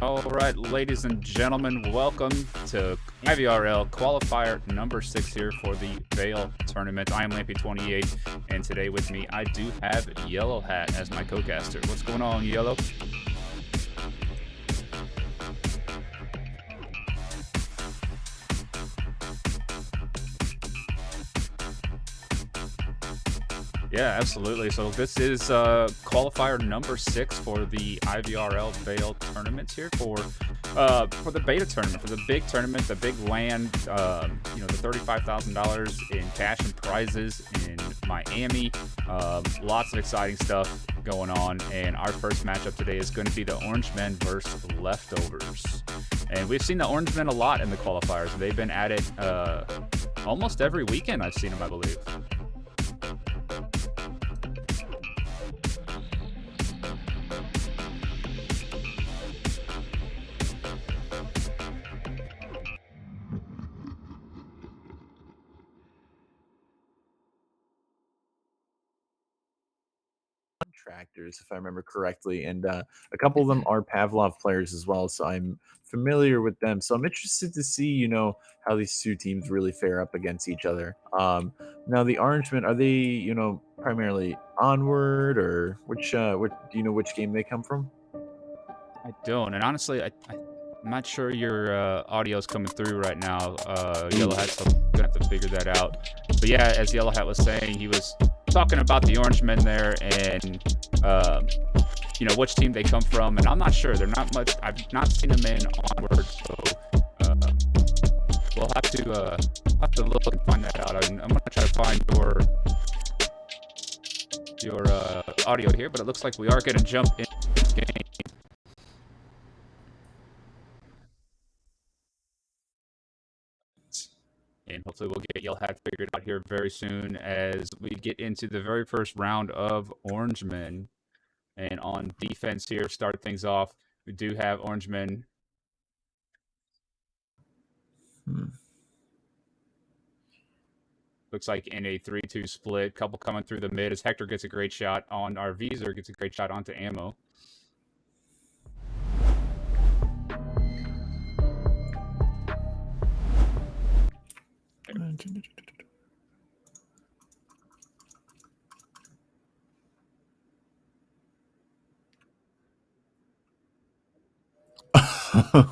All right, ladies and gentlemen, welcome to IVRL Qualifier number 6 here for the Vail tournament. I am Lampy28, and today with me I do have Yellow Hat as my co-caster. What's going on, Yellow? Yeah, absolutely. So this is qualifier number 6 for the IVRL Vail tournament here for the beta tournament, for the big tournament, the big land. The $35,000 in cash and prizes in Miami. Lots of exciting stuff going on, and our first matchup today is going to be the Orange Men versus Leftovers. And we've seen the Orange Men a lot in the qualifiers. They've been at it almost every weekend. I've seen them, I believe. Contractors, if I remember correctly, and a couple of them are Pavlov players as well, so I'm familiar with them. So I'm interested to see, how these two teams really fare up against each other. Now the Orangemen, are they, primarily onward, or which do you know which game they come from? I don't, and honestly, I'm not sure your audio is coming through right now. Yellow Hat, so I'm gonna have to figure that out. But yeah, as Yellow Hat was saying, he was talking about the Orange Men there, and which team they come from, and I'm not sure. They're not much. I've not seen them in Onward, so we'll have to look and find that out. I'm gonna try to find your audio here, but it looks like we are gonna jump in this game. And hopefully we'll get Yellow Hat figured out here very soon as we get into the very first round of Orange Men. And on defense here, start things off, we do have Orange Men. Looks like in a 3-2 split. Couple coming through the mid as Hector gets a great shot on our Visor, gets a great shot onto Ammo.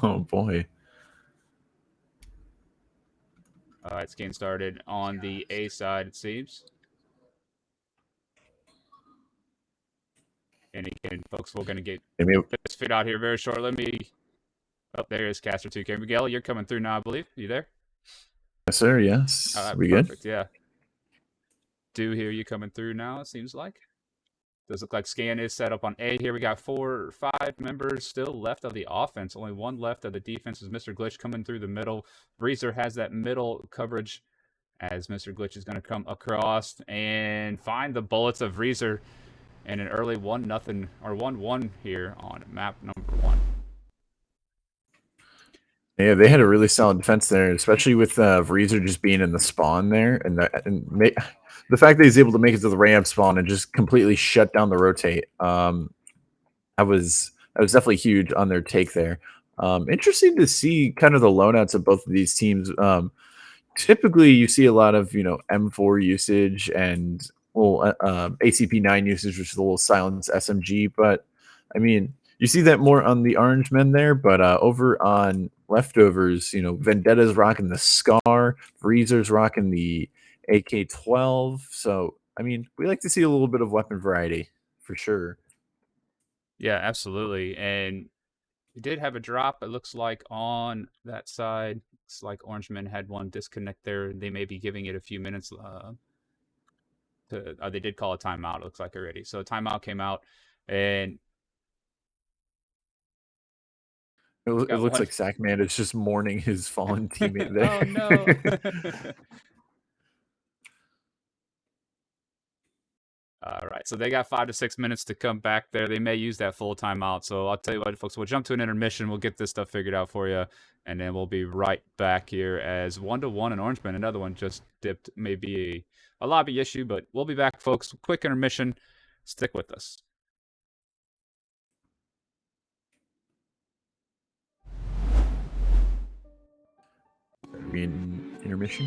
Oh boy. It's getting started on the A side, it seems. And again, folks, we're going to get this fit out here very short. Let me... Oh, there is Caster 2K. Miguel, you're coming through now, I believe. You there? Yes, sir. Yes. We perfect, good? Yeah. Do hear you coming through now, it seems like. Does look like Scan is set up on A here. We got 4 or 5 members still left of the offense. Only one left of the defense is Mr. Glitch coming through the middle. Breezer has that middle coverage as Mr. Glitch is going to come across and find the bullets of Breezer and an early 1-0 or 1-1 here on map number 1. Yeah, they had a really solid defense there, especially with Vreezer just being in the spawn there, and the fact that he's able to make it to the ramp spawn and just completely shut down the rotate. That was definitely huge on their take there. Interesting to see kind of the loadouts of both of these teams. Typically, you see a lot of M4 usage and ACP9 usage, which is a little silenced SMG, but I mean, you see that more on the Orange Men there, but over on Leftovers, Vendetta's rocking the Scar, Breezer's rocking the AK-12. So, I mean, we like to see a little bit of weapon variety for sure. Yeah, absolutely. And we did have a drop, it looks like, on that side. Looks like Orange Men had one disconnect there. They may be giving it a few minutes. They did call a timeout, it looks like, already. So a timeout came out, and it looks like Sackman is just mourning his fallen teammate there. Oh, no. All right, so they got 5 to 6 minutes to come back there. They may use that full timeout. So I'll tell you what, folks, we'll jump to an intermission. We'll get this stuff figured out for you, and then we'll be right back here as 1-1 in Orange Men. Another one just dipped, maybe a lobby issue, but we'll be back, folks. Quick intermission. Stick with us. be an intermission.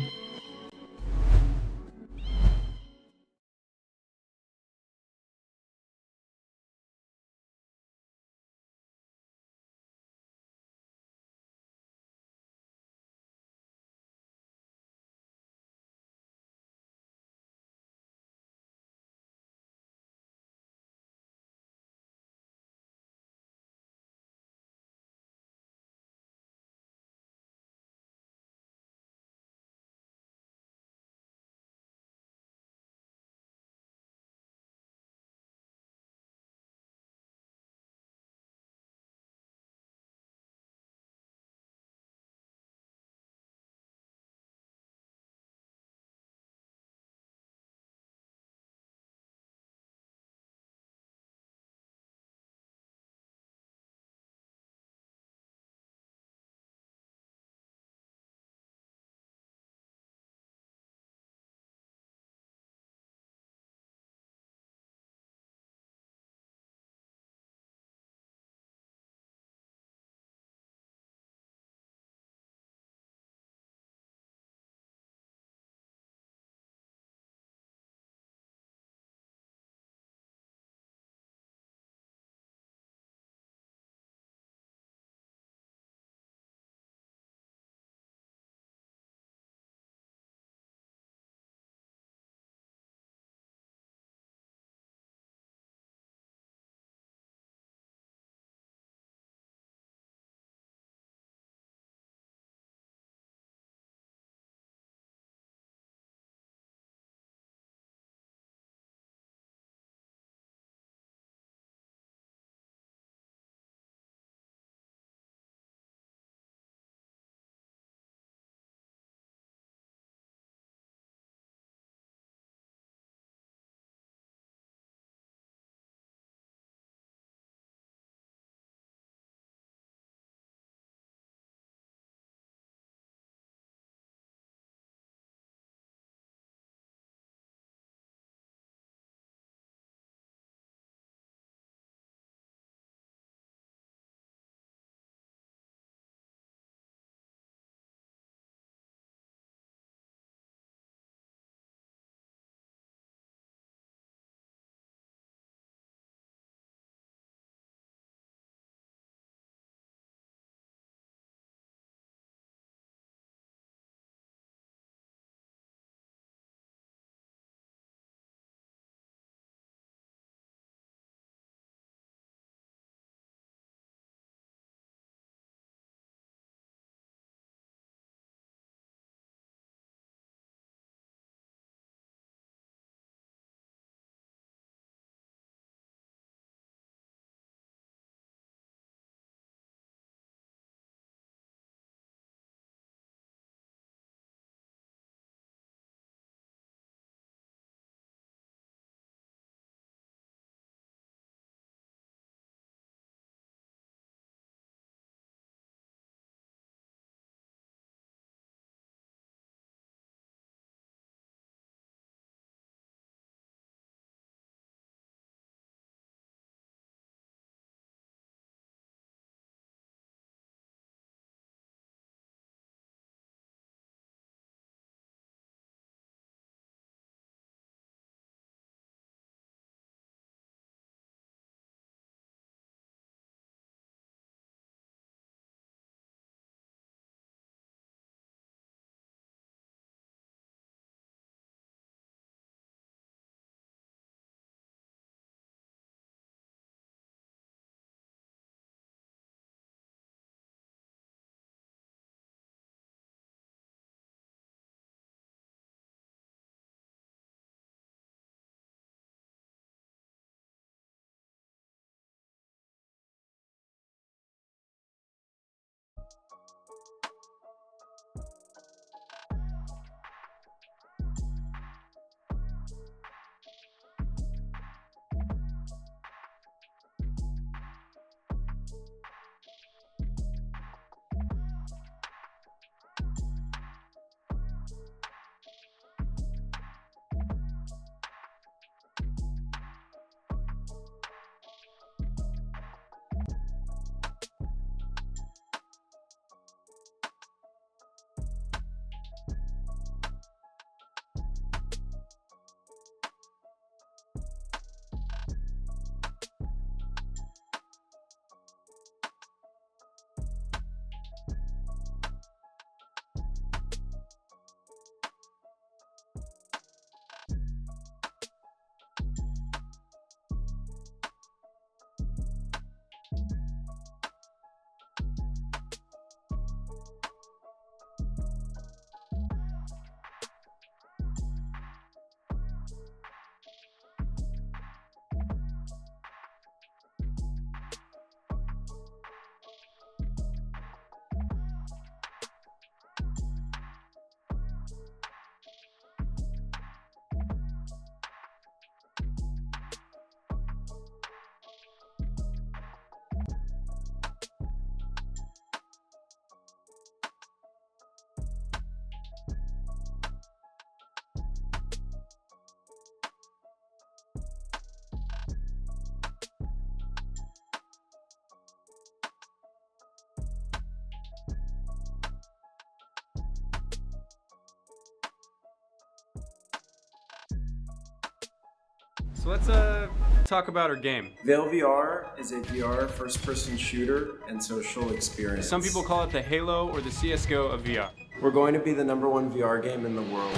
So let's talk about our game. Vail VR is a VR first-person shooter and social experience. Some people call it the Halo or the CSGO of VR. We're going to be the #1 VR game in the world.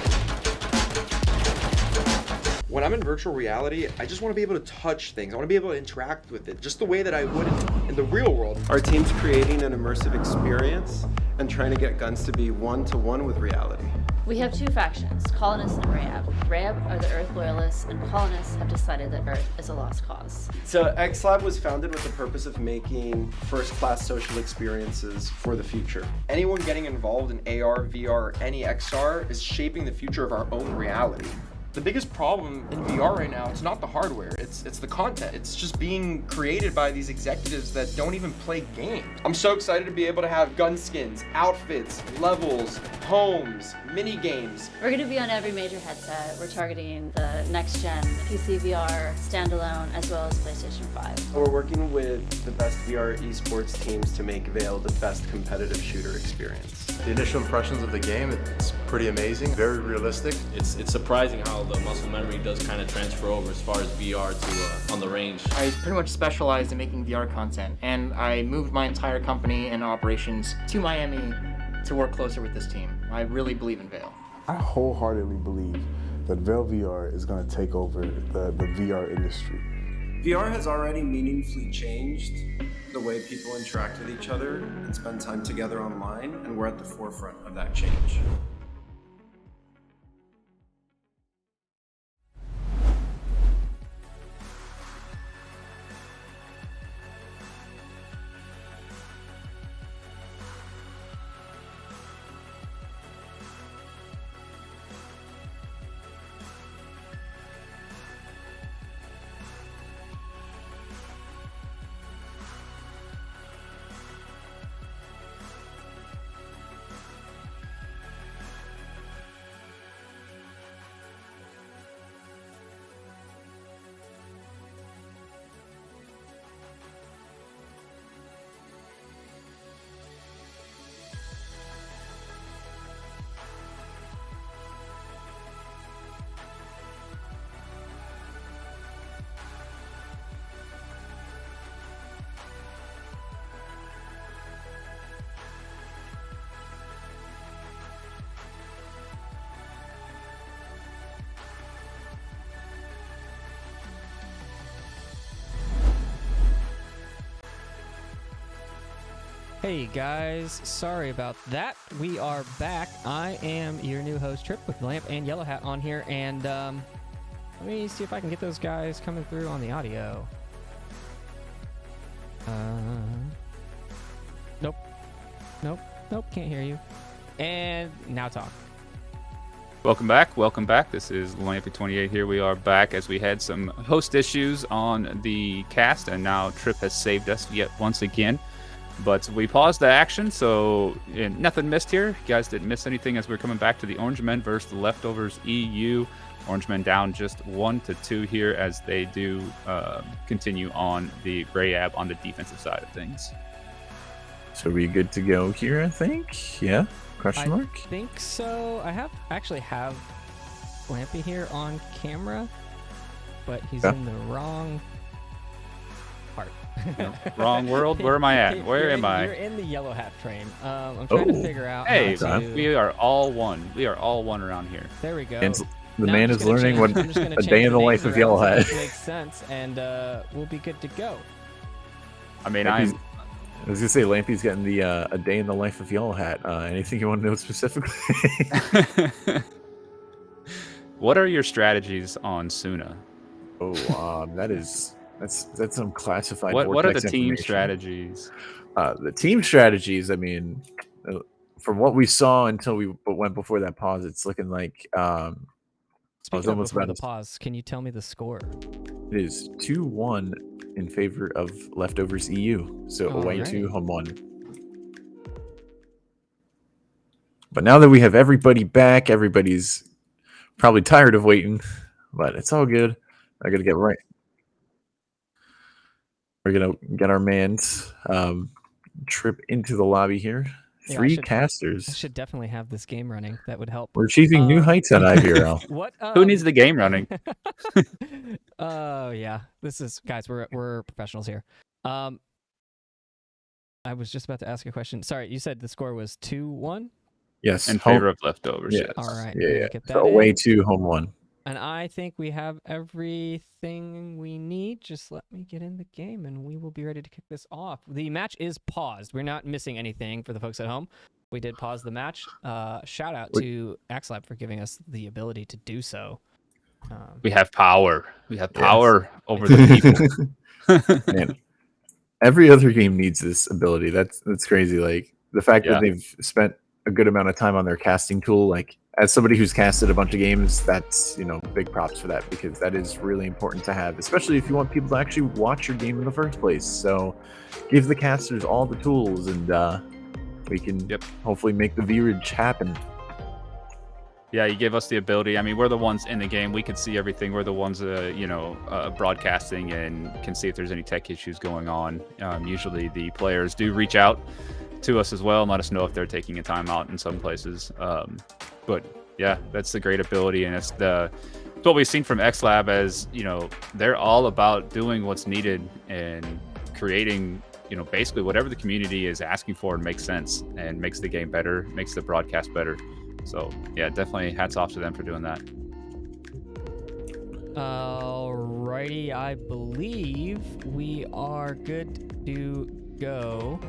When I'm in virtual reality, I just want to be able to touch things. I want to be able to interact with it just the way that I would in the real world. Our team's creating an immersive experience and trying to get guns to be one-to-one with reality. We have two factions, Colonists and Rayab. Rayab are the Earth loyalists, and Colonists have decided that Earth is a lost cause. So XLab was founded with the purpose of making first-class social experiences for the future. Anyone getting involved in AR, VR, or any XR is shaping the future of our own reality. The biggest problem in VR right now, it's not the hardware, it's the content. It's just being created by these executives that don't even play games. I'm so excited to be able to have gun skins, outfits, levels, homes, mini games. We're going to be on every major headset. We're targeting the next-gen PC VR, standalone, as well as PlayStation 5. We're working with the best VR esports teams to make Vail the best competitive shooter experience. The initial impressions of the game, it's pretty amazing, very realistic. It's surprising how the muscle memory does kind of transfer over as far as VR to on the range. I pretty much specialized in making VR content, and I moved my entire company and operations to Miami to work closer with this team. I really believe in Vail. I wholeheartedly believe that Vail VR is going to take over the VR industry. VR has already meaningfully changed the way people interact with each other and spend time together online, and we're at the forefront of that change. Hey guys, sorry about that. We are back. I am your new host, Trip, with Lamp and Yellow Hat on here, and let me see if I can get those guys coming through on the audio. Nope. Nope, can't hear you. And now talk. Welcome back. This is Lampy28 here. We are back as we had some host issues on the cast, and now Trip has saved us yet once again. But we paused the action, so nothing missed here. You guys didn't miss anything as we're coming back to the Orange Men versus the Leftovers EU. Orange Men down just 1-2 here as they do continue on the Rayab on the defensive side of things. So we good to go here, I think? Yeah? Question mark? I think so. I actually have Lampy here on camera, but he's in the wrong part. No, wrong world. Where am I at? Where am I? You're in the Yellow Hat train. I'm trying to figure out. Hey, we are all one. We are all one around here. There we go. And the man is learning what a day in the life of Yellow Hat. Makes sense, and we'll be good to go. I mean, I was gonna say Lampy's getting the a day in the life of Yellow Hat. Anything you want to know specifically? What are your strategies on Suna? Oh, that's some classified. What are the team strategies? The team strategies. I mean, from what we saw until we went before that pause, it's looking like. Speaking of before the pause, can you tell me the score? It is 2-1 in favor of Leftovers EU. So away to home 1. But now that we have everybody back, everybody's probably tired of waiting, but it's all good. I gotta get right. We're gonna get our man's Trip into the lobby here. Yeah, 3 casters. I should definitely have this game running. That would help. We're achieving new heights at IVRL. What? Who needs the game running? Oh yeah, this is guys. We're professionals here. I was just about to ask a question. Sorry, you said the score was 2-1. Yes, In home. favor of leftovers. Yes. Yes. All right, Yeah, let me yeah. get So that away in. 2, home 1. And I think we have everything we need. Just let me get in the game, and we will be ready to kick this off. The match is paused. We're not missing anything for the folks at home. We did pause the match. Shout out to Axlab for giving us the ability to do so. We have power. We have power over the people. Man, every other game needs this ability. That's crazy. Like the fact Yeah. that they've spent a good amount of time on their casting tool. Like as somebody who's casted a bunch of games, that's big props for that, because that is really important to have, especially if you want people to actually watch your game in the first place. So give the casters all the tools, and we can hopefully make the viewage happen. Yeah, you give us the ability. I mean, we're the ones in the game. We can see everything. We're the ones, broadcasting and can see if there's any tech issues going on. Usually the players do reach out to us as well and let us know if they're taking a timeout in some places. But yeah, that's the great ability, and it's what we've seen from XLab as, they're all about doing what's needed and creating, basically whatever the community is asking for and makes sense and makes the game better, makes the broadcast better. So yeah, definitely hats off to them for doing that. Alrighty, I believe we are good to go.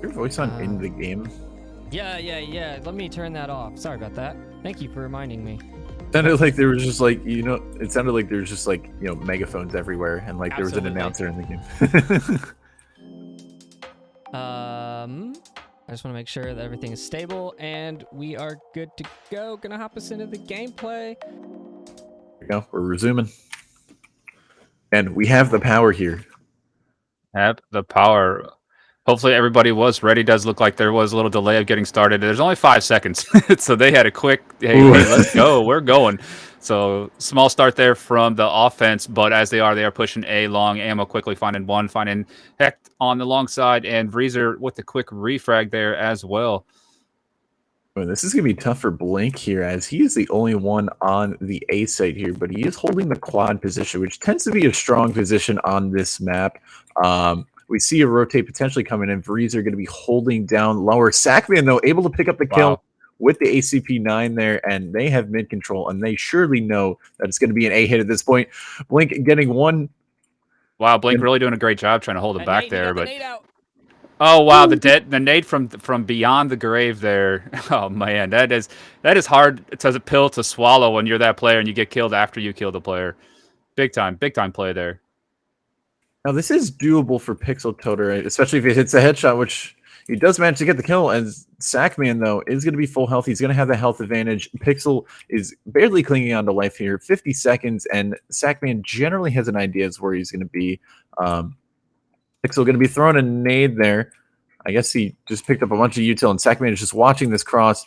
Your voice on in the game. Yeah. Let me turn that off. Sorry about that. Thank you for reminding me. It sounded like there was just it sounded like there was just megaphones everywhere, and like there was an announcer in the game. I just want to make sure that everything is stable, and we are good to go. Gonna hop us into the gameplay. There we go. We're resuming. And we have the power here. Have the power. Hopefully everybody was ready. Does look like there was a little delay of getting started. There's only 5 seconds. So they had a quick, hey, let's go. We're going. So small start there from the offense, but as they are pushing A long. Ammo quickly finding Hecht on the long side, and Vreezer with the quick refrag there as well. Well, this is going to be tough for Blink here, as he is the only one on the A site here, but he is holding the quad position, which tends to be a strong position on this map. We see a rotate potentially coming in. Vreezer going to be holding down lower. Sackman, though, able to pick up the kill with the ACP-9 there, and they have mid control, and they surely know that it's going to be an A hit at this point. Blink getting one. Wow, Blink really doing a great job trying to hold it back there, but oh wow, the nade from beyond the grave there. Oh man, that is hard to pill to swallow when you're that player and you get killed after you kill the player. Big time play there. Now this is doable for Pixel Toter, especially if it hits a headshot, which he does manage to get the kill. As Sackman, though, is going to be full health. He's going to have the health advantage. Pixel is barely clinging on to life here. 50 seconds, and Sackman generally has an idea as where he's going to be. Pixel going to be throwing a nade there. I guess he just picked up a bunch of util, and Sackman is just watching this cross.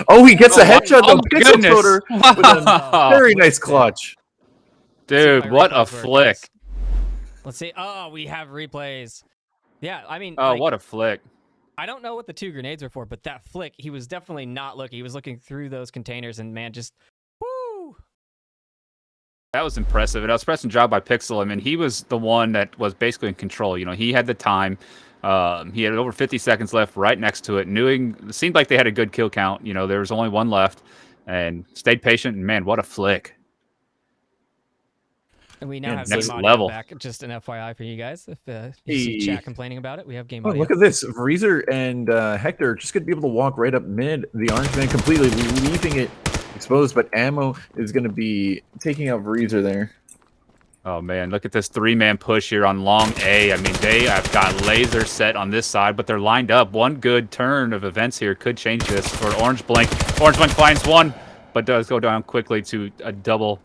Oh, he gets a headshot, though. Pixel Toter with a very nice clutch. Dude, what a flick. Let's see. Oh, we have replays. Yeah, I mean. Oh, what a flick. I don't know what the 2 grenades were for, but that flick, he was definitely not looking. He was looking through those containers, and man, just woo. That was impressive. And a impressive job by Pixel. I mean, he was the one that was basically in control. He had the time. He had over 50 seconds left right next to it. It seemed like they had a good kill count. There was only one left, and stayed patient. And man, what a flick. And we now have next game audio level back. Just an FYI for you guys. If you see chat complaining about it, we have game audio. Look at this. Vreezer and Hector are just going to be able to walk right up mid. The Orange Man completely leaving it exposed, but Ammo is going to be taking out Vreezer there. Oh, man. Look at this 3-man push here on long A. I mean, they have got laser set on this side, but they're lined up. One good turn of events here could change this for Orange Blink. Orange Blink finds one, but does go down quickly to a double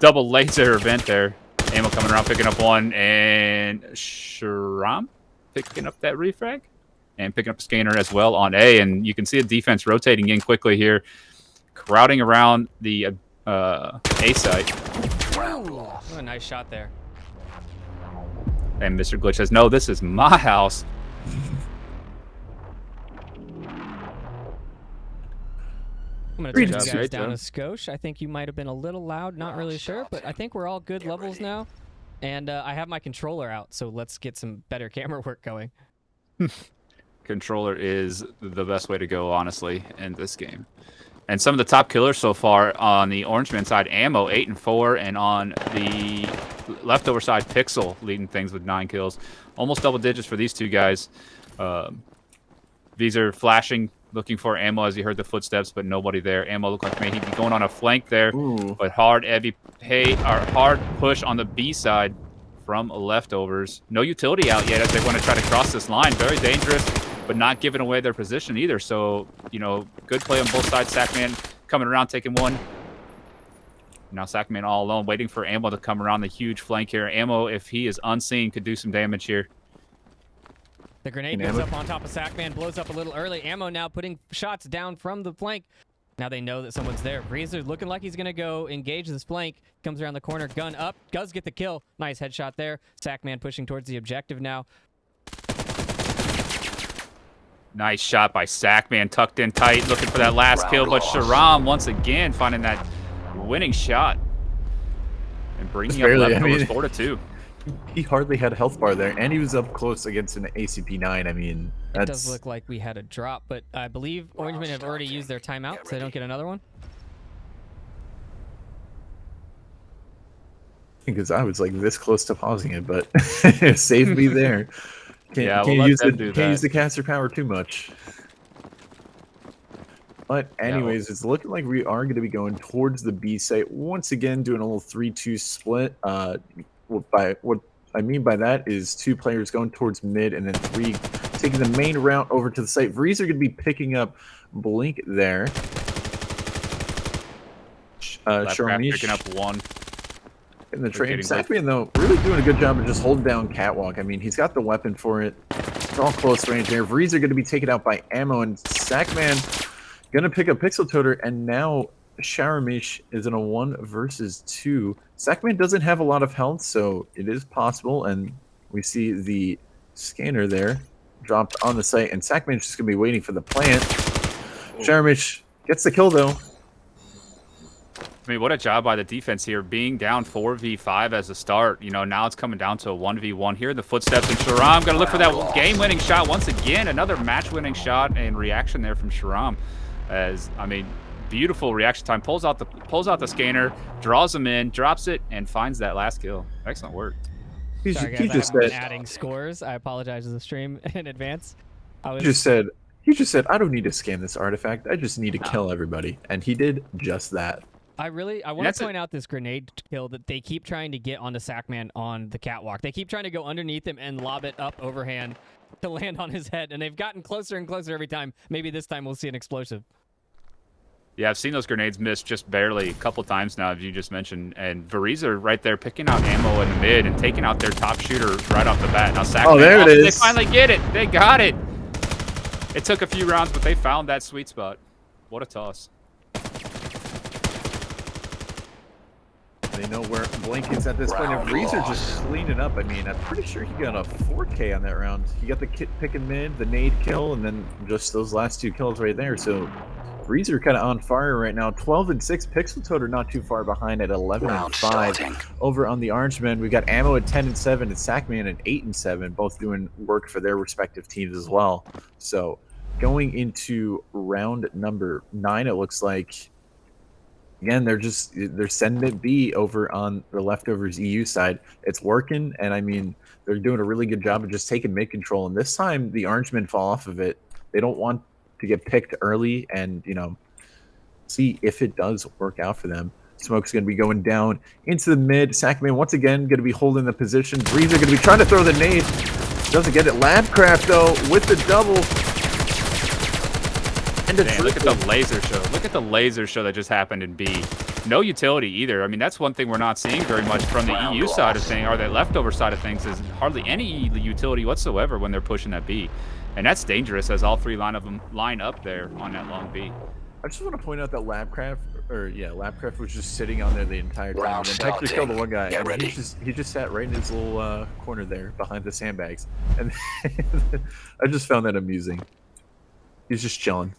laser event there. Ammo coming around, picking up one, and Shram picking up that refrag and picking up a scanner as well on A. And you can see the defense rotating in quickly here, crowding around the A site. Wow, what a nice shot there. And Mr. Glitch says, "No, this is my house." I'm going to turn you Great guys job. down a skosh. I think you might have been a little loud, not really sure, but I think we're all good levels now. And I have my controller out, so let's get some better camera work going. Controller is the best way to go, honestly, in this game. And some of the top killers so far on the Orangeman side, Ammo 8 and 4, and on the leftover side, Pixel leading things with 9 kills. Almost double digits for these two guys. These are flashing, looking for Ammo as he heard the footsteps, but nobody there. Ammo looked like maybe he'd be going on a flank there, but hard push on the B side from leftovers. No utility out yet as they want to try to cross this line. Very dangerous, but not giving away their position either. So, you know, good play on both sides. Sackman coming around, taking one. Now Sackman all alone, waiting for Ammo to come around the huge flank here. Ammo, if he is unseen, could do some damage here. The grenade goes up on top of Sackman, blows up a little early. Ammo now putting shots down from the flank. Now they know that someone's there. Breezer looking like he's going to go engage this flank. Comes around the corner, gun up, does get the kill. Nice headshot there. Sackman pushing towards the objective now. Nice shot by Sackman, tucked in tight, looking for that last kill. But Sharam, once again, finding that winning shot. And bringing up leftovers 4-2. He hardly had a health bar there, and he was up close against an ACP-9. I mean, It does look like we had a drop, but I believe Orangemen have already used their timeout, so they don't get another one. Because I was like this close to pausing it, but save me there. Can't use the caster power too much. But anyways, it's looking like we are going to be going towards the B site once again, doing a little 3-2 split. What I mean by that is 2 players going towards mid and then 3 taking the main route over to the site. Vrees are going to be picking up Blink there. Sharmish picking up 1. In the trade. Sackman, though, really doing a good job of just holding down Catwalk. I mean, he's got the weapon for it. It's all close range there. Vrees are going to be taken out by Ammo, and Sackman going to pick up Pixel Toter, and now Sharamish is in a 1 versus 2. Sackman doesn't have a lot of health, so it is possible, and we see the scanner there dropped on the site, and Sackman's just going to be waiting for the plant. Sharamish gets the kill, though. I mean, what a job by the defense here, being down 4v5 as a start. You know, now it's coming down to a 1v1 here. The footsteps, and Sharam going to look for that game-winning shot once again. Another match-winning shot and reaction there from Sharam. As, I mean, beautiful reaction time. Pulls out the scanner, draws him in, drops it, and finds that last kill. Excellent work. Sorry, guys, I've been adding scores. I apologize to the stream in advance. He just said, I don't need to scan this artifact. I just need to kill everybody. And he did just that. I want to point out this grenade kill that they keep trying to get onto Sackman on the catwalk. They keep trying to go underneath him and lob it up overhand to land on his head, and they've gotten closer and closer every time. Maybe this time we'll see an explosive. Yeah, I've seen those grenades miss just barely a couple times now, as you just mentioned. And Variza right there picking out Ammo in the mid and taking out their top shooter right off the bat. Now Sackman, there it is. They finally get it. They got it. It took a few rounds, but they found that sweet spot. What a toss. They know where Blink is at this point, and Reezer just cleaning up. I mean, I'm pretty sure he got a 4K on that round. He got the kit pick and mid, the nade kill, and then just those last 2 kills right there. So Reezer kind of on fire right now. 12 and 6. Pixel Toter not too far behind at 11 and 5. Over on the Orangemen, we got Ammo at 10 and 7, and Sackman at 8 and 7, both doing work for their respective teams as well. So going into round number 9, it looks like. Again, they're sending it B over on the leftovers EU side. It's working, and I mean, they're doing a really good job of just taking mid control. And this time, the Orangemen fall off of it. They don't want to get picked early, and see if it does work out for them. Smoke's going to be going down into the mid. Sackman once again going to be holding the position. Breeze are going to be trying to throw the nade. Doesn't get it. Labcraft though with the double. Damn, look at the laser show. Look at the laser show that just happened in B. No utility either. I mean, that's one thing we're not seeing very much from the EU side of things, or the leftover side of things, is hardly any utility whatsoever when they're pushing that B. And that's dangerous as all 3 line up there on that long B. I just want to point out that Labcraft was just sitting on there the entire time. And actually killed the one guy. And he just sat right in his little corner there behind the sandbags. And I just found that amusing. He's just chilling.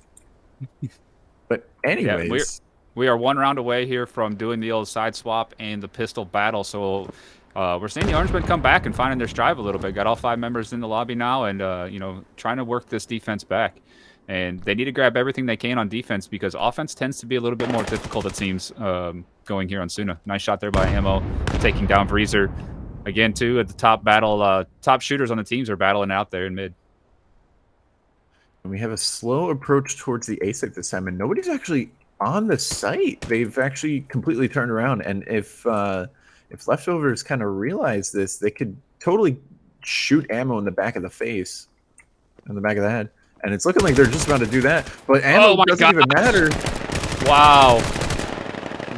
But anyways, we are 1 round away here from doing the old side swap and the pistol battle. So we're seeing the Orangemen come back and finding their stride a little bit. Got all 5 members in the lobby now, and you know, trying to work this defense back. And they need to grab everything they can on defense because offense tends to be a little bit more difficult, it seems, going here on Suna. Nice shot there by Ammo, taking down Breezer. Again, too, at the top battle, top shooters on the teams are battling out there in mid. And we have a slow approach towards the A site this time, and nobody's actually on the site. They've actually completely turned around, and if leftovers kind of realize this, they could totally shoot Ammo in the back of the face, in the back of the head. And it's looking like they're just about to do that, but Ammo doesn't even matter. Wow.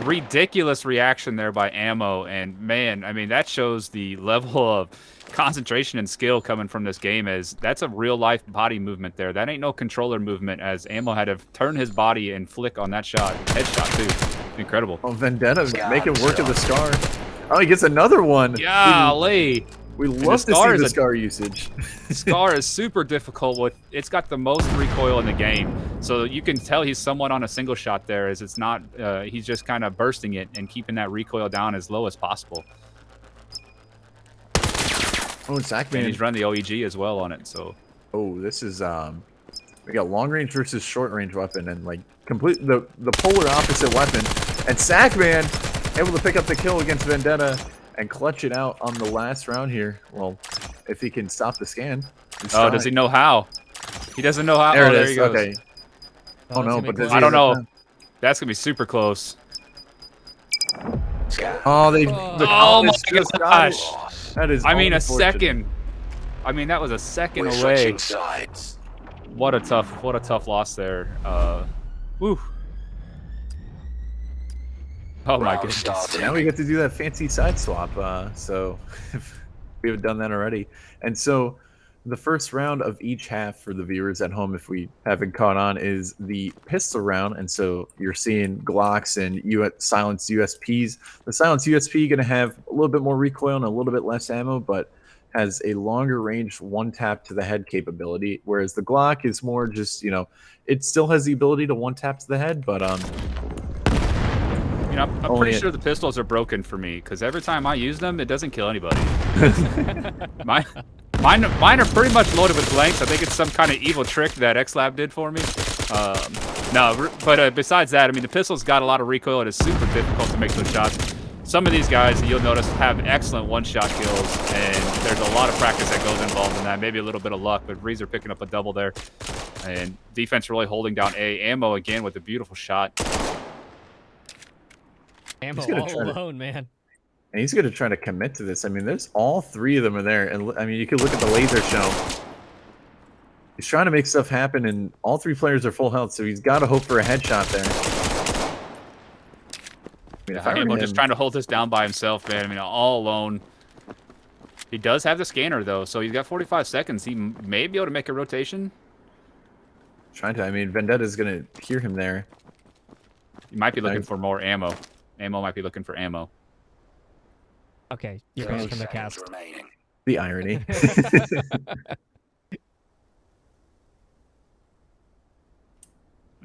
Ridiculous reaction there by Ammo, and man, I mean, that shows the level of concentration and skill coming from this game. As that's a real life body movement there. That ain't no controller movement, as Ammo had to turn his body and flick on that shot. Headshot too. Incredible. Oh, Vendetta making work of the Scar. Oh, he gets another one. Golly. We love to see the Scar usage. Scar is super difficult. It's got the most recoil in the game, so you can tell he's somewhat on a single shot there, as it's not. He's just kind of bursting it and keeping that recoil down as low as possible. Oh, and Sackman. And he's run the OEG as well on it. So. Oh, this is we got long range versus short range weapon, and like complete the polar opposite weapon. And Sackman able to pick up the kill against Vendetta and clutch it out on the last round here. Well, if he can stop the scan. Oh, does he know how? He doesn't know how. There there it is. he goes. Okay. Oh no, but I don't know. That's gonna be super close. Oh, oh my gosh. That is. I mean, a second. I mean, that was a second away. What a tough loss there. Woo. Oh my goodness. Now we get to do that fancy side swap. So we haven't done that already. And so the first round of each half for the viewers at home, if we haven't caught on, is the pistol round. And so you're seeing Glocks and silenced USPs. The silenced USP going to have a little bit more recoil and a little bit less ammo, but has a longer range one tap to the head capability. Whereas the Glock is more just, you know, it still has the ability to one tap to the head, but you know, I'm pretty sure the pistols are broken for me, because every time I use them, it doesn't kill anybody. Mine are pretty much loaded with blanks. I think it's some kind of evil trick that XLab did for me. No, but besides that, I mean, the pistol's got a lot of recoil. It is super difficult to make those shots. Some of these guys, you'll notice, have excellent one-shot kills, and there's a lot of practice that goes involved in that. Maybe a little bit of luck, but Breezer picking up a double there. And defense really holding down A. Ammo again with a beautiful shot. Ammo all alone, man. And he's going to try to commit to this. I mean, there's all 3 of them are there. And I mean, you can look at the laser show. He's trying to make stuff happen, and all 3 players are full health, so he's got to hope for a headshot there. I mean, if I were him, just trying to hold this down by himself, man. I mean, all alone. He does have the scanner, though, so he's got 45 seconds. He may be able to make a rotation. Trying to. I mean, Vendetta's going to hear him there. He might be looking for more ammo. Ammo might be looking for ammo. Okay, you're going from the cast. The irony.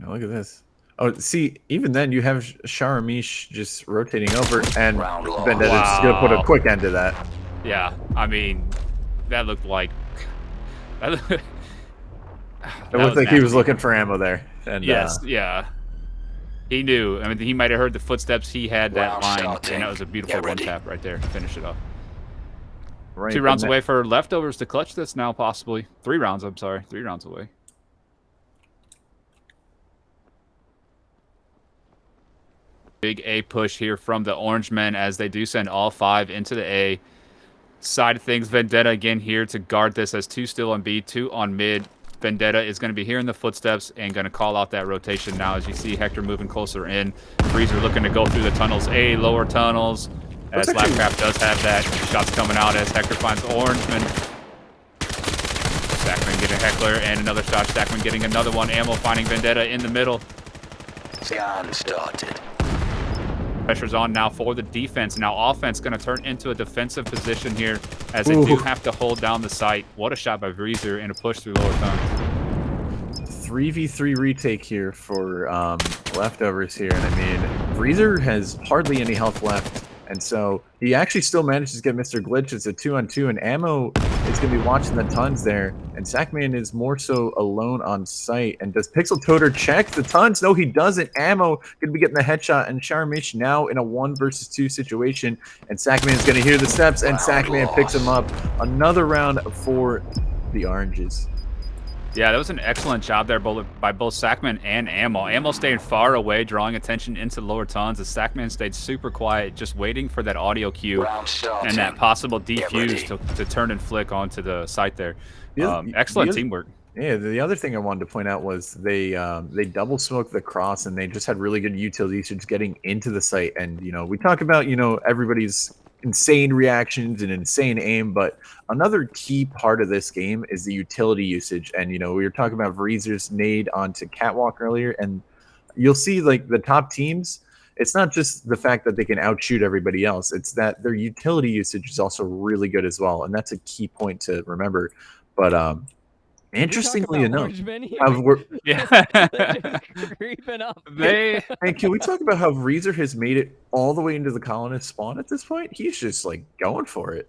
Look at this. Oh, see, even then you have Sharamish just rotating over, and Vendetta's just going to put a quick end to that. Yeah, I mean, that looked like... It looked like he was looking for ammo there. And, yes, yeah. He knew. I mean, he might have heard the footsteps. He had that line, and that was a beautiful one tap right there to finish it off. Right, 2 rounds away for leftovers to clutch this now, possibly. 3 rounds, I'm sorry. 3 rounds away. Big A push here from the Orangemen as they do send all 5 into the A side of things. Vendetta again here to guard this as 2 still on B, 2 on mid. Vendetta is going to be hearing the footsteps and going to call out that rotation now as you see Hector moving closer in. Breezer looking to go through the tunnels. A, lower tunnels. As Lapcraft does have that. Shots coming out as Hector finds Orangeman. Stackman getting Heckler and another shot. Stackman getting another one. Ammo finding Vendetta in the middle. Scan started. Pressure's on now for the defense. Now offense going to turn into a defensive position here as they do have to hold down the site. What a shot by Breezer and a push through lower tunnels. 3v3 retake here for leftovers here, and I mean, Freezer has hardly any health left, and so he actually still manages to get Mr. Glitch. It's a 2-on-2, and Ammo is going to be watching the tons there, and Sackman is more so alone on site. And does Pixel Toter check the tons? No, he doesn't. Ammo going to be getting the headshot, and Charmish now in a 1 versus 2 situation, and Sackman is going to hear the steps, and Sackman picks him up. Another round for the Oranges. Yeah, that was an excellent job there by both Sackman and Ammo. Ammo staying far away, drawing attention into the lower tons, as Sackman stayed super quiet, just waiting for that audio cue and that possible defuse to turn and flick onto the site there. Excellent teamwork. Yeah, the other thing I wanted to point out was they double smoked the cross, and they just had really good utility usage getting into the site. And we talk about everybody's insane reactions and insane aim, but another key part of this game is the utility usage. And we were talking about Vreezer's nade onto Catwalk earlier, and you'll see like the top teams, it's not just the fact that they can outshoot everybody else, it's that their utility usage is also really good as well, and that's a key point to remember. But interestingly enough, creeping up. Hey, can we talk about how Vreezer has made it all the way into the colonist spawn at this point? He's just like going for it.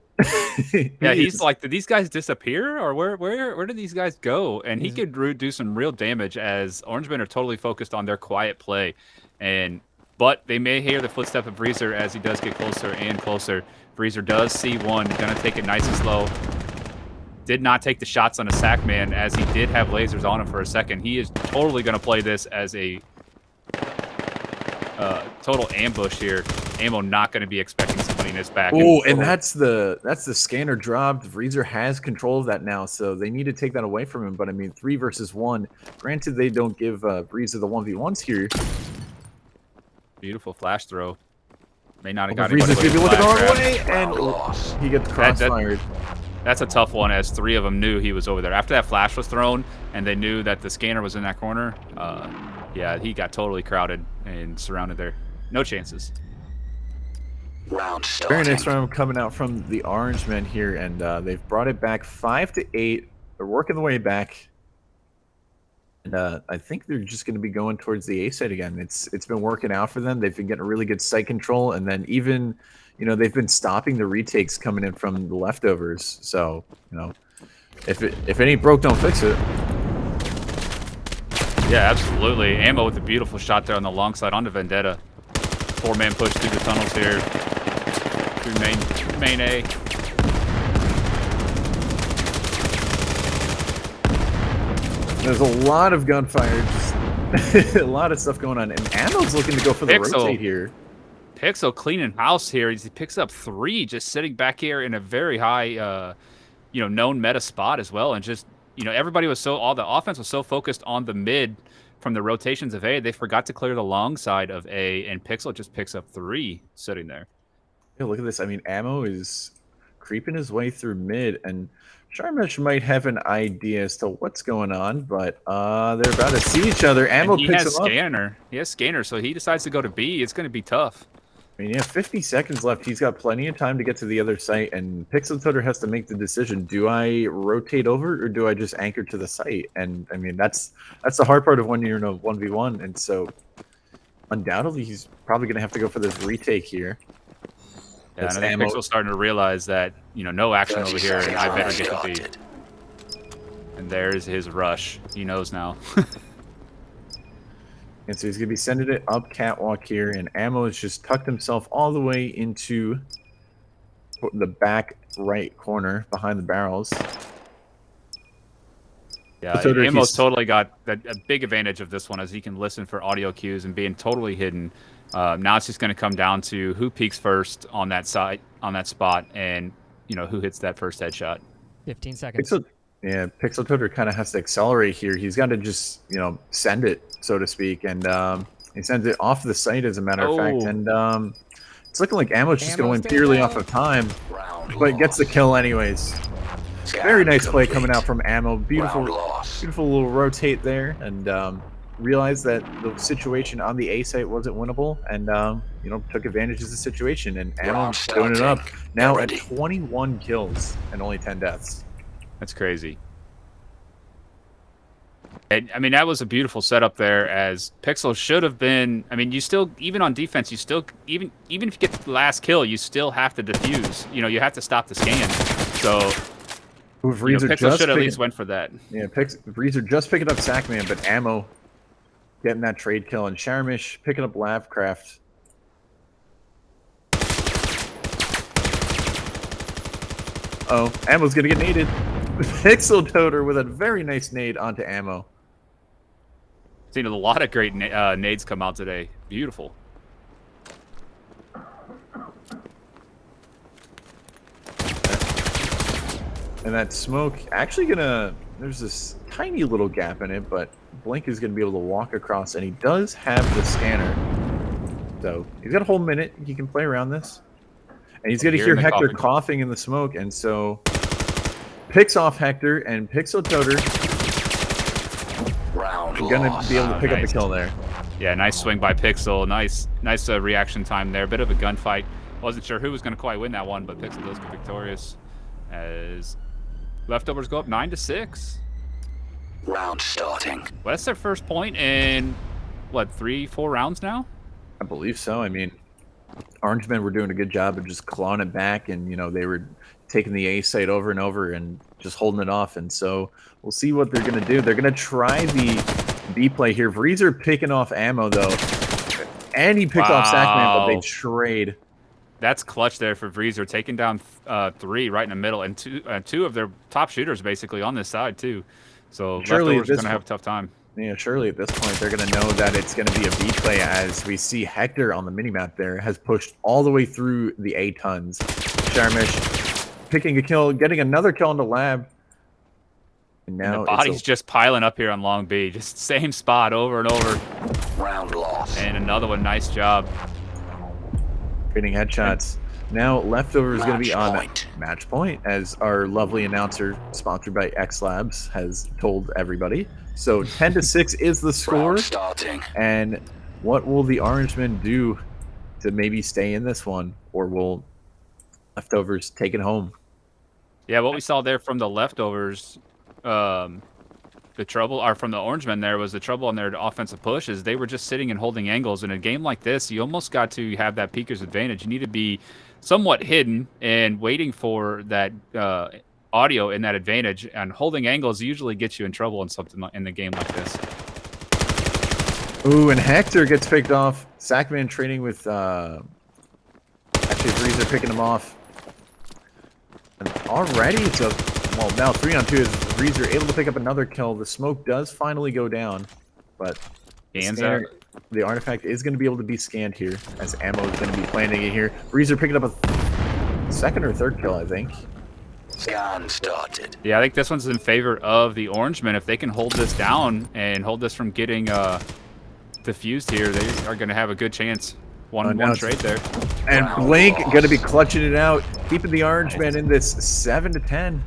Yeah, he's like, did these guys disappear, or where did these guys go? And he could do some real damage, as Orangemen are totally focused on their quiet play, but they may hear the footstep of Vreezer as he does get closer and closer. Vreezer does see one, gonna take it nice and slow. Did not take the shots on a Sackman, as he did have lasers on him for a second. He is totally going to play this as a total ambush here. Ammo not going to be expecting somebody in his back. Oh, and that's the scanner dropped. Vreezer has control of that now, so they need to take that away from him. But I mean, 3 versus 1. Granted, they don't give Vreezer the 1v1s here. Beautiful flash throw. May not have got Vreezer's anybody. looking the wrong way, and he gets crossfired. That's a tough one, as 3 of them knew he was over there. After that flash was thrown and they knew that the scanner was in that corner, yeah, he got totally crowded and surrounded there. No chances. Very nice round coming out from the Orange Men here, and they've brought it back 5-8. They're working the way back. And I think they're just going to be going towards the A side again. It's been working out for them. They've been getting really good site control, and then even they've been stopping the retakes coming in from the leftovers. So if it ain't broke, don't fix it. Yeah, absolutely. Ammo with a beautiful shot there on the long side onto Vendetta. 4-man push through the tunnels here. Through main A. There's a lot of gunfire, just a lot of stuff going on, and Ammo's looking to go for the rotate here. Pixel cleaning house here. He picks up 3, just sitting back here in a very high, known meta spot as well. And just, everybody was all the offense was so focused on the mid from the rotations of A, they forgot to clear the long side of A, and Pixel just picks up 3 sitting there. Yeah, look at this. I mean, Ammo is creeping his way through mid, and Sharmish might have an idea as to what's going on, but they're about to see each other. Ammo picks him up. He has scanner, so he decides to go to B. It's going to be tough. I mean, 50 seconds left. He's got plenty of time to get to the other site, and Pixel Toter has to make the decision. Do I rotate over, or do I just anchor to the site? And, I mean, that's the hard part of when you're in a 1v1, and so undoubtedly he's probably going to have to go for this retake here. Yeah, and I think Pixel's starting to realize that, no action over here, and I better get to B. And there's his rush. He knows now. And so he's going to be sending it up Catwalk here, and Ammo has just tucked himself all the way into the back right corner behind the barrels. Yeah, Ammo's totally got a big advantage of this one, as he can listen for audio cues and being totally hidden. Now it's just going to come down to who peeks first on that side, on that spot, and who hits that first headshot. 15 seconds. Pixel Toter kind of has to accelerate here. He's got to just send it, so to speak, and he sends it off the site, as a matter of fact. And it's looking like Ammo's just going to win purely off of time, but gets the kill anyways. Very nice play coming out from Ammo. Beautiful little rotate there, and realized that the situation on the A site wasn't winnable, and took advantage of the situation. And Ammo doing it up now at 21 kills and only 10 deaths. That's crazy. And, I mean, that was a beautiful setup there, as Pixel should have been. I mean, you still, even on defense, you still, even if you get the last kill, you still have to defuse. You know, you have to stop the scan. So, Pixel should at least went for that. Yeah, Breezer just picking up Sackman, but Ammo getting that trade kill, and Sharmish picking up Lavcraft. Oh, Ammo's gonna get naded. Pixel Toter with a very nice nade onto Ammo. Seen a lot of great nades come out today. Beautiful. And that smoke actually there's this tiny little gap in it, but Blink is gonna be able to walk across, and he does have the scanner. So he's got a whole minute. He can play around this. And he's gonna hear Hector coughing in the smoke, and so picks off Hector, and Pixel Toter gonna be able to pick up the kill there. Yeah, nice swing by Pixel. Nice reaction time there. Bit of a gunfight. Wasn't sure who was going to quite win that one, but Pixel does get victorious. As leftovers go up 9-6. Round starting. Well, that's their first point in, what, 3-4 rounds now? I believe so. I mean, Orange Men were doing a good job of just clawing it back, and, they were taking the A site over and over and just holding it off. And so we'll see what they're going to do. They're going to try the B play here. Vreezer picking off Ammo, though. And he picked off Sackman, but they trade. That's clutch there for Vreezer, taking down 3 right in the middle, and two of their top shooters basically on this side, too. So Leftovers going to have a tough time. Yeah, surely at this point they're going to know that it's going to be a B play, as we see Hector on the minimap there has pushed all the way through the A tons. Sharmish picking a kill, getting another kill on the lab. And now the body's just piling up here on Long B. Just same spot over and over. Round loss. And another one. Nice job. Trading headshots. Now Leftover is going to be on match point, as our lovely announcer, sponsored by X Labs, has told everybody. So 10-6 is the score. Starting. And what will the Orange Men do to maybe stay in this one, or will Leftovers take it home? Yeah, what we saw there from the Leftovers, the trouble, or from the Orange Men there, was the trouble on their offensive push is they were just sitting and holding angles. In a game like this, you almost got to have that peeker's advantage. You need to be somewhat hidden and waiting for that audio in that advantage, and holding angles usually gets you in trouble in something in the game like this. Ooh, and Hector gets picked off. Sackman trading with actually Breezer picking him off. And already it's now 3-on-2 is Breezer able to pick up another kill. The smoke does finally go down, but the artifact is going to be able to be scanned here, as Ammo is going to be planting it here. Breezer picking up a second or third kill, I think. Scan started. Yeah, I think this one's in favor of the Orange Men. If they can hold this down and hold this from getting diffused here, they are going to have a good chance. One trade there. And Blink going to be clutching it out, keeping the Orange Men in this 7-10.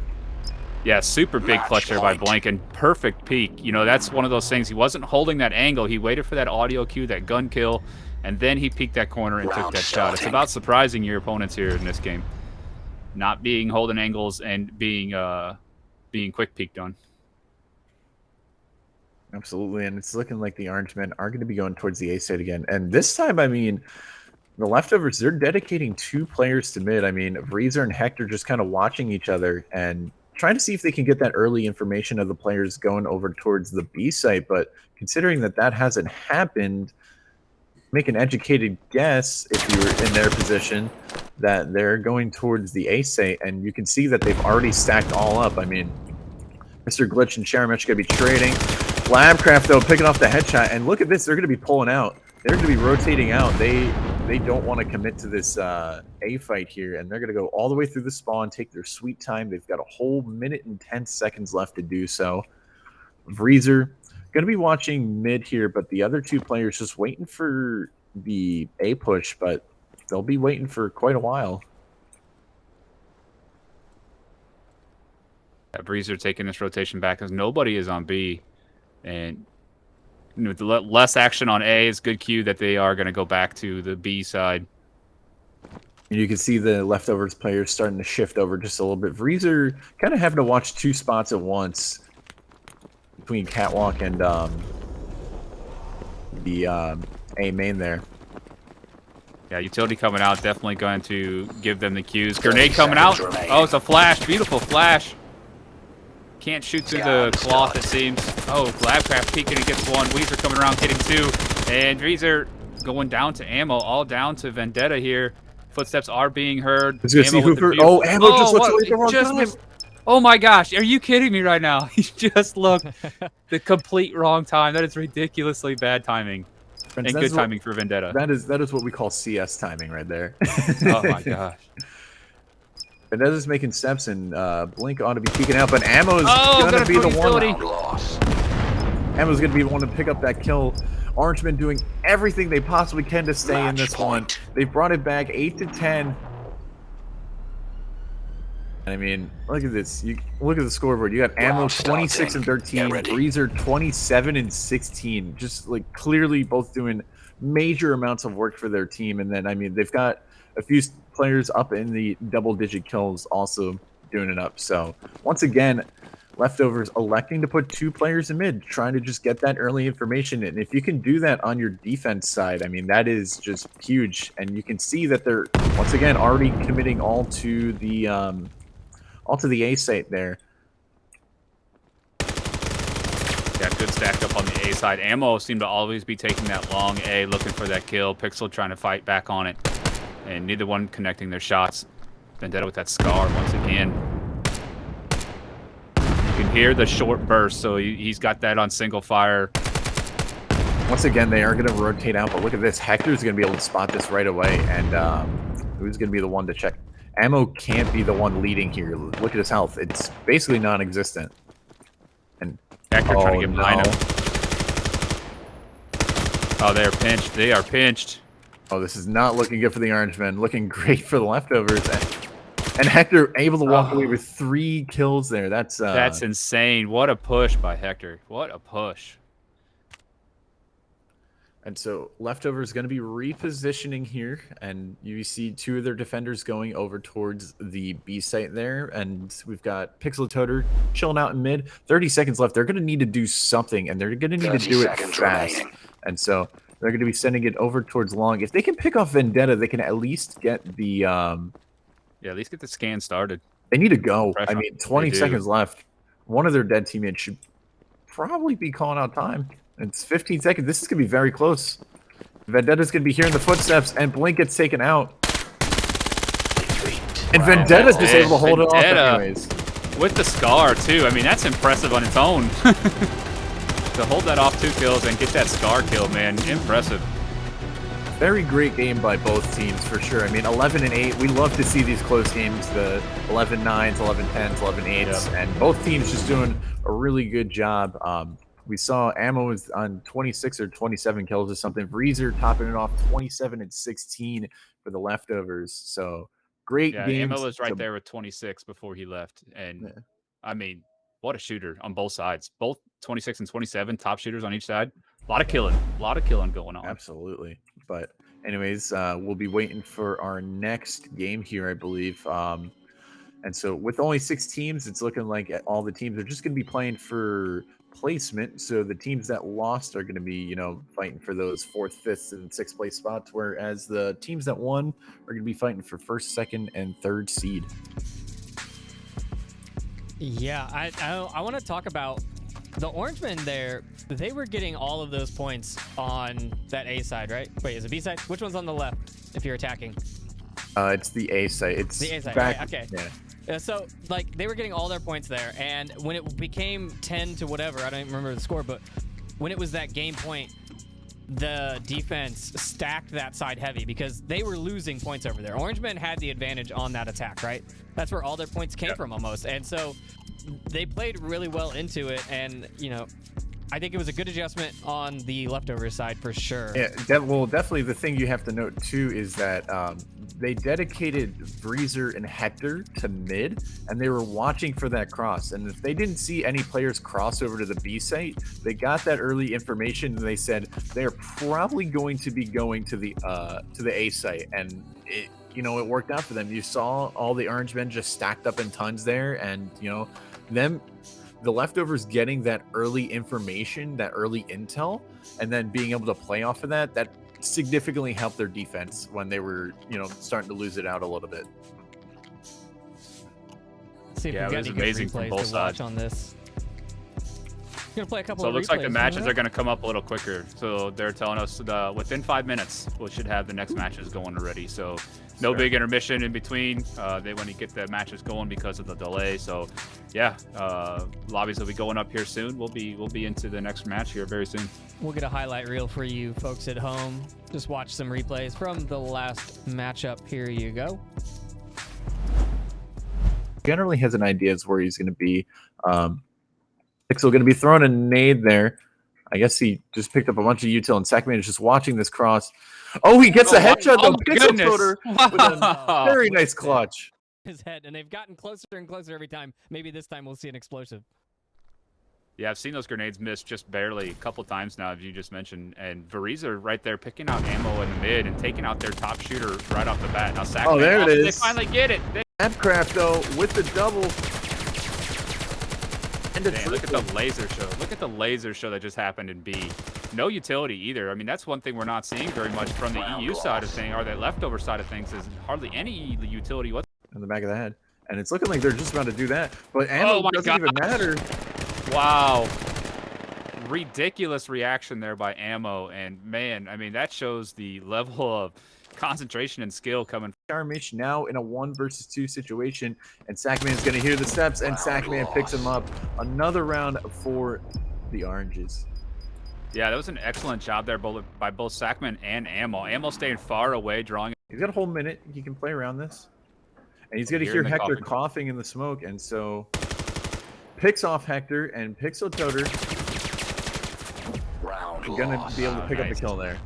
Yeah, super big clutch there by Blink, and perfect peek. That's one of those things. He wasn't holding that angle. He waited for that audio cue, that gun kill, and then he peeked that corner and took that shot. It's about surprising your opponents here in this game. Not being holding angles and being quick peeked on. Absolutely, and it's looking like the Orange Men are going to be going towards the A side again. And this time, I mean, the Leftovers, they're dedicating 2 players to mid. I mean, Vreezer and Hector just kind of watching each other and trying to see if they can get that early information of the players going over towards the B site. But considering that hasn't happened, make an educated guess, if you were in their position, that they're going towards the A site. And you can see that they've already stacked all up. I mean, Mr. Glitch and Sharamich going to be trading. Lavcraft, though, picking off the headshot. And look at this. They're going to be pulling out. They're going to be rotating out. They don't want to commit to this A fight here. And they're going to go all the way through the spawn, take their sweet time. They've got a whole minute and 10 seconds left to do so. Vreezer going to be watching mid here, but the other 2 players just waiting for the A push, but they'll be waiting for quite a while. Breezer taking this rotation back because nobody is on B. And with less action on A, it's good cue that they are going to go back to the B side. And you can see the Leftovers players starting to shift over just a little bit. Vreezer kind of having to watch 2 spots at once. between Catwalk and the A main there. Yeah, utility coming out, definitely going to give them the cues. Grenade coming out. Oh, it's a flash. Beautiful flash. Can't shoot through the cloth, it seems. Oh, Labcraft peeking, he gets one. Weezer coming around, getting two. And Weezer going down to ammo, all down to Vendetta here. Footsteps are being heard. Let's go see Hooper. Oh, ammo just looked away at the wrong time. Oh my gosh, are you kidding me right now? He just looked the complete wrong time. That is ridiculously bad timing. Friends, and good timing for Vendetta. That is what we call CS timing right there. Oh my gosh. Vendetta's making steps, and Blink ought to be peeking out, but Ammo's gonna be the one. Ammo's gonna be the one to pick up that kill. Orangemen doing everything they possibly can to stay in this one. They brought it back 8-10. I mean, look at this. You look at the scoreboard. You got Ammo 26 and 13, Breezer 27 and 16. Just like clearly both doing major amounts of work for their team. And then I mean, they've got a few players up in the double-digit kills also doing it up. So once again, Leftovers electing to put 2 players in mid, trying to just get that early information. And if you can do that on your defense side, I mean, that is just huge. And you can see that they're once again already committing all to the A site there. Yeah, good stack up on the A side. Ammo seemed to always be taking that long A, looking for that kill. Pixel trying to fight back on it. And neither one connecting their shots. Vendetta with that scar once again. You can hear the short burst, so he's got that on single fire. Once again, they are going to rotate out, but look at this. Hector's going to be able to spot this right away, and who's going to be the one to check? Ammo can't be the one leading here. Look at his health. It's basically non-existent. And Hector trying to get behind him. Oh, they are pinched. They are pinched. Oh, this is not looking good for the Orangemen. Looking great for the Leftovers. And Hector able to walk away with 3 kills there. That's insane. What a push by Hector. What a push. And so Leftovers going to be repositioning here, and you see 2 of their defenders going over towards the B site there, and we've got Pixel Toter chilling out in mid. 30 seconds left. They're going to need to do something, and they're going to need to do it fast. And so they're going to be sending it over towards long. If they can pick off Vendetta, they can at least get the yeah, at least get the scan started. They need to go. I mean, 20 seconds left. One of their dead teammates should probably be calling out time. It's 15 seconds. This is going to be very close. Vendetta's going to be hearing the footsteps, and Blink gets taken out. And Vendetta's just able to hold it off anyways. With the scar, too. I mean, that's impressive on its own. To hold that off 2 kills and get that scar kill, man. Impressive. Very great game by both teams, for sure. I mean, 11 and 8. We love to see these close games, the 11-9s, 11-10s, 11-8s, and both teams just doing a really good job. We saw Ammo was on 26 or 27 kills or something. Breezer topping it off 27 and 16 for the Leftovers. So great game. Ammo was right there with 26 before he left. And I mean, what a shooter on both sides. Both 26 and 27, top shooters on each side. A lot of killing going on. Absolutely. But anyways, we'll be waiting for our next game here, I believe. And so with only 6 teams, it's looking like all the teams are just going to be playing for placement. So the teams that lost are going to be, you know, fighting for those 4th, 5th, and 6th place spots, whereas the teams that won are going to be fighting for 1st, 2nd, and 3rd seed. Yeah, I want to talk about the Orangemen there. They were getting all of those points on that A side, right? Wait, is it B side? Which one's on the left if you're attacking? It's the A side. It's the A side, back, right? Okay. Yeah. So, like, they were getting all their points there, and when it became 10 to whatever, I don't even remember the score, but when it was that game point, the defense stacked that side heavy because they were losing points over there. Orangemen had the advantage on that attack, right? That's where all their points came from almost, and so they played really well into it, and, you know, I think it was a good adjustment on the Leftovers side for sure. Yeah, well, definitely the thing you have to note too is that they dedicated Breezer and Hector to mid, and they were watching for that cross. And if they didn't see any players cross over to the B site, they got that early information, and they said they're probably going to be going to the A site. And it, you know, it worked out for them. You saw all the Orange men just stacked up in tons there, and you know, them the Leftovers getting that early information, that early intel, and then being able to play off of that, that significantly helped their defense when they were, you know, starting to lose it out a little bit. See if Yeah, we it got was any amazing good from replays both to watch sides. on this. Gonna play a couple So of it looks like the replays, matches remember are going to come up a little quicker. So they're telling us within 5 minutes we should have the next matches going already. So no big intermission in between. They want to get the matches going because of the delay. So yeah, lobbies will be going up here soon. We'll be into the next match here very soon. We'll get a highlight reel for you folks at home. Just watch some replays from the last matchup. Here you go. Generally has an idea as where he's going to be. Pixel going to be throwing a nade there. I guess he just picked up a bunch of util, and Sackman is just watching this cross. Oh, he gets a headshot though. Pixel Toter with a very nice clutch. His head, and they've gotten closer and closer every time. Maybe this time we'll see an explosive. Yeah, I've seen those grenades miss just barely a couple times now, as you just mentioned. And Variza right there picking out ammo in the mid and taking out their top shooter right off the bat. Now Sackman, oh, there it is. They finally get it. Snapcraft though with the double. Damn, look at the laser show. Look at the laser show that just happened in B. No utility either. I mean, that's one thing we're not seeing very much from the EU side of things, or the leftover side of things, is hardly any utility whatsoever. In the back of the head. And it's looking like they're just about to do that. But ammo doesn't even matter. Wow. Ridiculous reaction there by Ammo. And man, I mean, that shows the level of concentration and skill coming. Charmish now in a 1 versus 2 situation, and Sackman is going to hear the steps, and Sackman picks him up. Another round for the Oranges. Yeah, that was an excellent job there by both Sackman and Ammo. Ammo staying far away, drawing. He's got a whole minute. He can play around this. And he's going to hear Hector coughing in the smoke, and so picks off Hector, and Pixel Toter going to be able to pick up the kill there.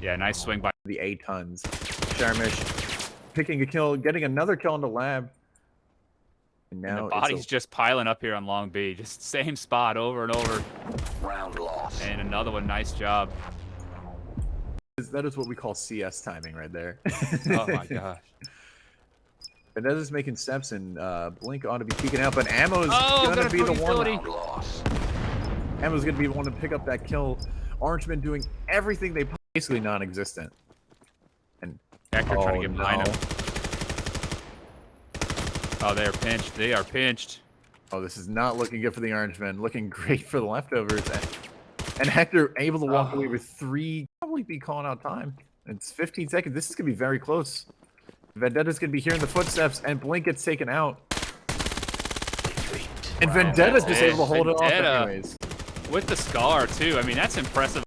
Yeah, nice swing by the A-tons. Sharmish picking a kill, getting another kill in the lab. And now the body's just piling up here on Long B. Just same spot over and over. Round loss. And another one. Nice job. That is what we call CS timing right there. Oh my gosh. And that is making steps, and Blink ought to be peeking out, but Ammo's gonna be the one. Ammo's gonna be the one to pick up that kill. Orangemen doing everything they basically non-existent. And Hector trying to get behind him. Oh, they are pinched. They are pinched. Oh, this is not looking good for the Orangemen. Looking great for the Leftovers. And Hector able to walk away with 3. Probably be calling out time. It's 15 seconds. This is gonna be very close. Vendetta's gonna be hearing the footsteps, and Blink gets taken out. And Vendetta's just able to hold it off anyways. With the scar, too. I mean, that's impressive.